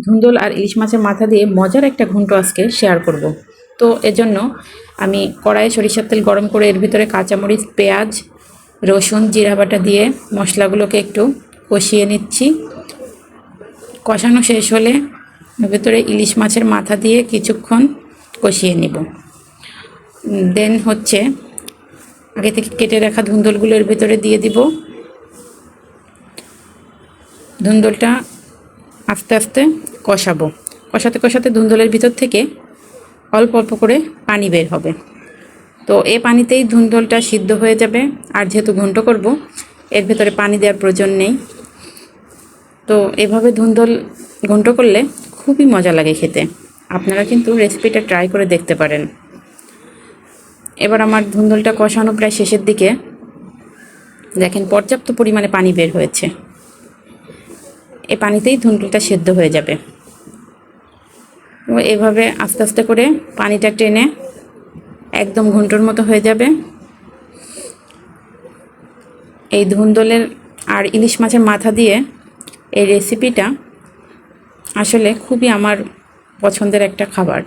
ধুন্দল আর ইলিশ মাছের মাথা দিয়ে মজার একটা ঘন্ট আজকে শেয়ার করব। তো এজন্য আমি কড়াইয়ে সরিষার তেল গরম করে এর ভিতরে কাঁচামরিচ, পেঁয়াজ, রসুন, জিরা বাটা দিয়ে মশলাগুলোকে একটু কষিয়ে নিচ্ছি। কষানো শেষ হলে এর ভিতরে ইলিশ মাছের মাথা দিয়ে কিছুক্ষণ কষিয়ে নিব। দেন হচ্ছে আগে থেকে কেটে রাখা ধুন্দলগুলো এর ভিতরে দিয়ে দিব। ধুন্দলটা আস্তে আস্তে কষাবো। কষাতে কষাতে ধুন্দলের ভিতর থেকে অল্প অল্প করে পানি বের হবে। তো এই পানিতেই ধুন্দলটা সিদ্ধ হয়ে যাবে। আর যেহেতু ঘন্ট করব, এর ভিতরে পানি দেওয়ার প্রয়োজন নেই। তো এভাবে ধুন্দল ঘন্ট করলে খুবই মজা লাগে খেতে। আপনারা কিন্তু রেসিপিটা ট্রাই করে দেখতে পারেন। এবার আমার ধুন্দলটা কষানো প্রায় শেষের দিকে। দেখেন পর্যাপ্ত পরিমাণে পানি বের হয়েছে। এই পানিতেই ধুন্দলটা সেদ্ধ হয়ে যাবে। এভাবে আস্তে আস্তে করে পানিটা টেনে একদম ঘন্টর মতো হয়ে যাবে। এই ধুন্দলের আর ইলিশ মাছের মাথা দিয়ে এই রেসিপিটা আসলে খুবই আমার পছন্দের একটা খাবার।